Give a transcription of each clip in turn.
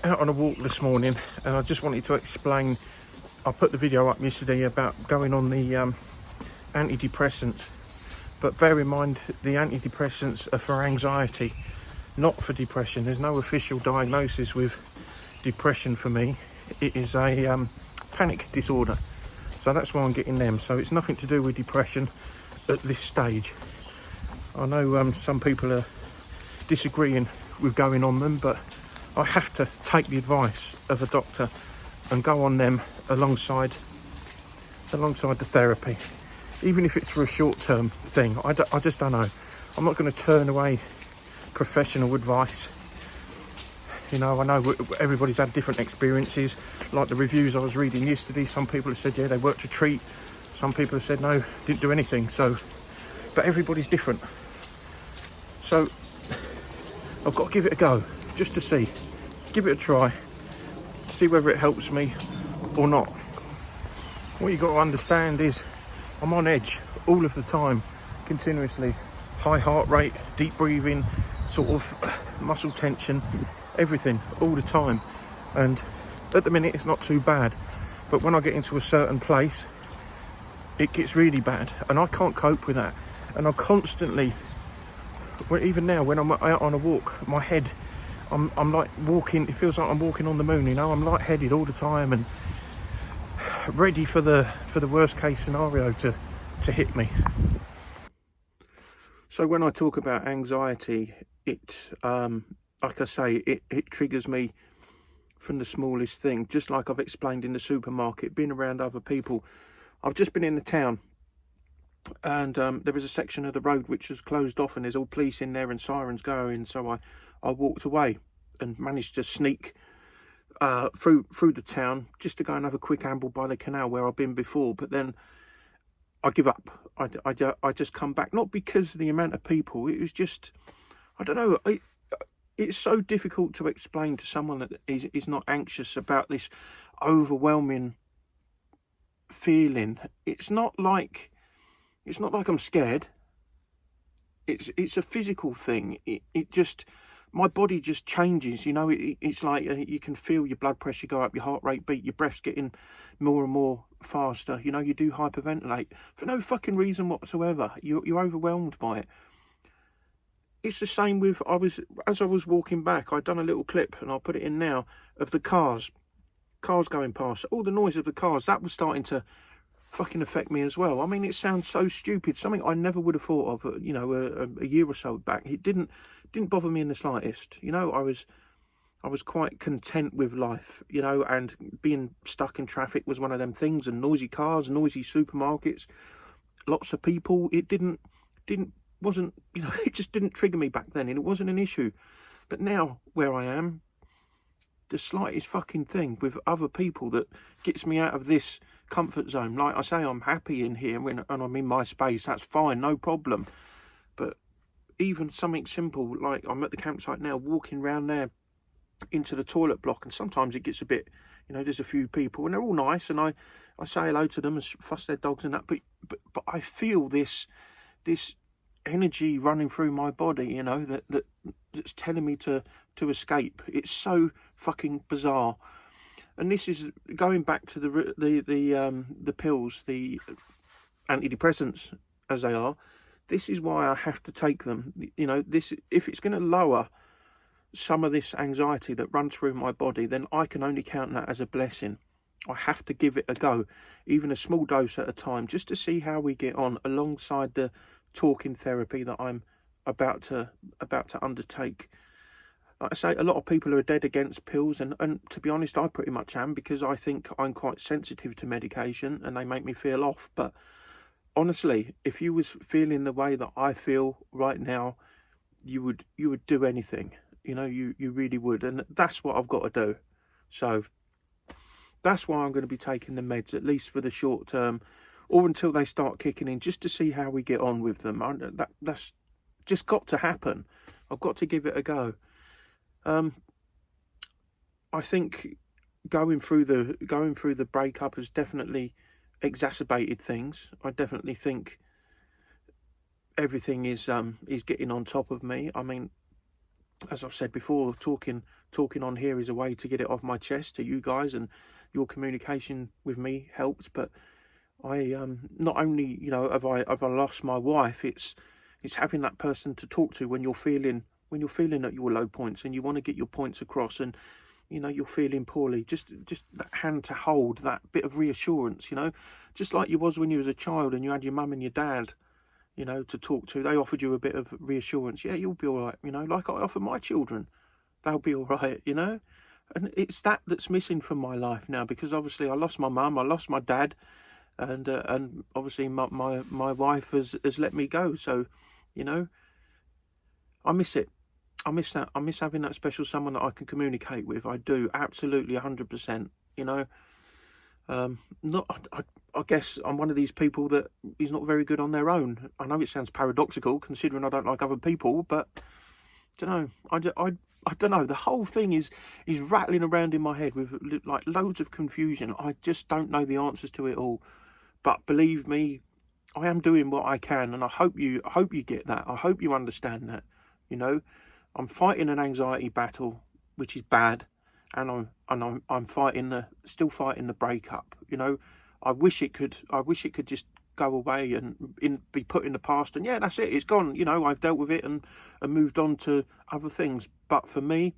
out on a walk this morning, and I just wanted to explain. I put the video up yesterday about going on the antidepressants, but bear in mind the antidepressants are for anxiety, not for depression. There's no official diagnosis with depression for me. It is a panic disorder, so that's why I'm getting them. So it's nothing to do with depression at this stage. I know some people are disagreeing with going on them, but I have to take the advice of a doctor and go on them alongside the therapy, even if it's for a short-term thing. I just don't know. I'm not going to turn away professional advice. You know, I know everybody's had different experiences. Like the reviews I was reading yesterday, some people have said, yeah, they worked a treat. Some people have said, no, didn't do anything. So, but everybody's different. So, I've got to give it a go, just to see. Give it a try. See whether it helps me or not. What you've got to understand is I'm on edge all of the time, continuously. High heart rate, deep breathing, sort of muscle tension, everything, all the time. And at the minute it's not too bad, but when I get into a certain place, it gets really bad, and I can't cope with that. And I constantly, even now when I'm out on a walk, my head, I'm like walking, it feels like I'm walking on the moon, you know. I'm lightheaded all the time and ready for the worst case scenario to hit me. So when I talk about anxiety, it like I say, it triggers me from the smallest thing, just like I've explained in the supermarket, being around other people. I've just been in the town, and there was a section of the road which was closed off, and there's all police in there and sirens going, so I walked away and managed to sneak through the town just to go and have a quick amble by the canal where I've been before. But then I give up. I just come back, not because of the amount of people. It was just, I don't know. It's so difficult to explain to someone that is not anxious about this overwhelming feeling. It's not like I'm scared. It's a physical thing. It just, my body just changes, you know. It's like you can feel your blood pressure go up, your heart rate beat, your breath's getting more and more faster. You know, you do hyperventilate for no fucking reason whatsoever. You're overwhelmed by it. It's the same with, as I was walking back, I'd done a little clip, and I'll put it in now, of the cars going past. All the noise of the cars, that was starting to fucking affect me as well. I mean, it sounds so stupid, something I never would have thought of, you know, a year or so back. It didn't bother me in the slightest. You know, I was quite content with life, you know, and being stuck in traffic was one of them things, and noisy cars, noisy supermarkets, lots of people. It wasn't, you know, it just didn't trigger me back then, and it wasn't an issue. But now, where I am, the slightest fucking thing with other people that gets me out of this comfort zone. Like I say, I'm happy in here and I'm in my space. That's fine, no problem. But even something simple, like I'm at the campsite now, walking around there into the toilet block, and sometimes it gets a bit, you know, there's a few people and they're all nice, and I say hello to them and fuss their dogs and that, but I feel this energy running through my body, you know, that's telling me to escape. It's so fucking bizarre. And this is going back to the pills, the antidepressants as they are. This is why I have to take them. You know, this, if it's going to lower some of this anxiety that runs through my body, then I can only count that as a blessing. I have to give it a go, even a small dose at a time, just to see how we get on, alongside the talking therapy that I'm about to undertake. Like I say, a lot of people are dead against pills, and to be honest, I pretty much am, because I think I'm quite sensitive to medication and they make me feel off. But honestly, if you was feeling the way that I feel right now, you would do anything. You know, you really would, and that's what I've got to do. So that's why I'm going to be taking the meds, at least for the short term, or until they start kicking in, just to see how we get on with them. That's just got to happen. I've got to give it a go. I think going through the breakup has definitely exacerbated things. I definitely think everything is getting on top of me. I mean, as I've said before, talking on here is a way to get it off my chest to you guys, and your communication with me helps. But I not only, you know, have I lost my wife, it's having that person to talk to when you're feeling at your low points and you want to get your points across, and you know you're feeling poorly. Just that hand to hold, that bit of reassurance, you know, just like you was when you was a child and you had your mum and your dad, you know, to talk to. They offered you a bit of reassurance. Yeah, you'll be all right, you know, like I offer my children. They'll be all right, you know. And it's that that's missing from my life now, because obviously I lost my mum, I lost my dad, and obviously my wife has let me go. So, you know, I miss it. I miss that. I miss having that special someone that I can communicate with. I do, absolutely, 100%. You know, not. I guess I'm one of these people that is not very good on their own. I know it sounds paradoxical, considering I don't like other people, but I don't know. I don't know. The whole thing is rattling around in my head with like loads of confusion. I just don't know the answers to it all. But believe me, I am doing what I can, and I hope you get that. I hope you understand that. You know, I'm fighting an anxiety battle, which is bad, and I'm still fighting the breakup. You know, I wish it could just go away and be put in the past, and yeah, that's it. It's gone. You know, I've dealt with it and moved on to other things. But for me,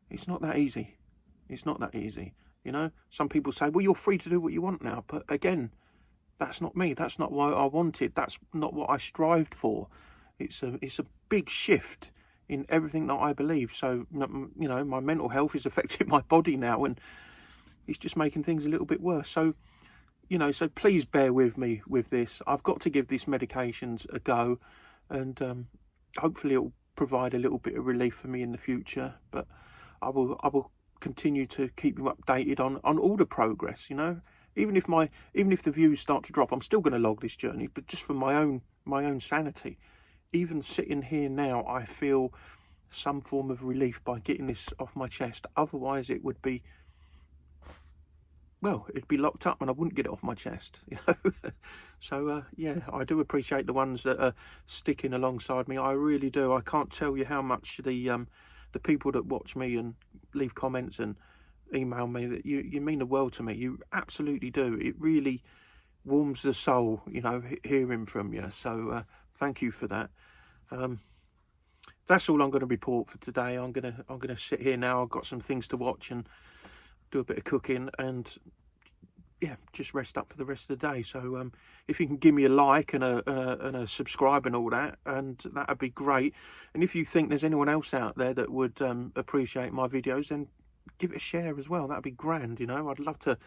it's not that easy. It's not that easy. You know, some people say, well, you're free to do what you want now, but again, that's not me. That's not what I wanted. That's not what I strived for. It's a big shift in everything that I believe. So, you know, my mental health is affecting my body now, and it's just making things a little bit worse. So, you know, so please bear with me with this. I've got to give these medications a go, and hopefully it will provide a little bit of relief for me in the future. But I will continue to keep you updated on all the progress. You know, even if the views start to drop, I'm still going to log this journey, but just for my own sanity. Even sitting here now, I feel some form of relief by getting this off my chest. Otherwise, it would be, well, it'd be locked up and I wouldn't get it off my chest, you know. So yeah, I do appreciate the ones that are sticking alongside me. I really do. I can't tell you how much the people that watch me and leave comments and email me, that you mean the world to me. You absolutely do. It really warms the soul, you know, hearing from you. So thank you for that. That's all I'm going to report for today. I'm gonna sit here now. I've got some things to watch and do a bit of cooking, and yeah, just rest up for the rest of the day. So if you can give me a like and a subscribe and all that, and that'd be great. And if you think there's anyone else out there that would appreciate my videos, then give it a share as well. That'd be grand. You know, I'd love to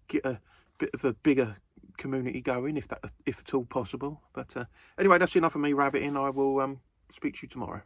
get a bit of a bigger community going, if at all possible. But anyway, that's enough of me rabbiting. I will speak to you tomorrow.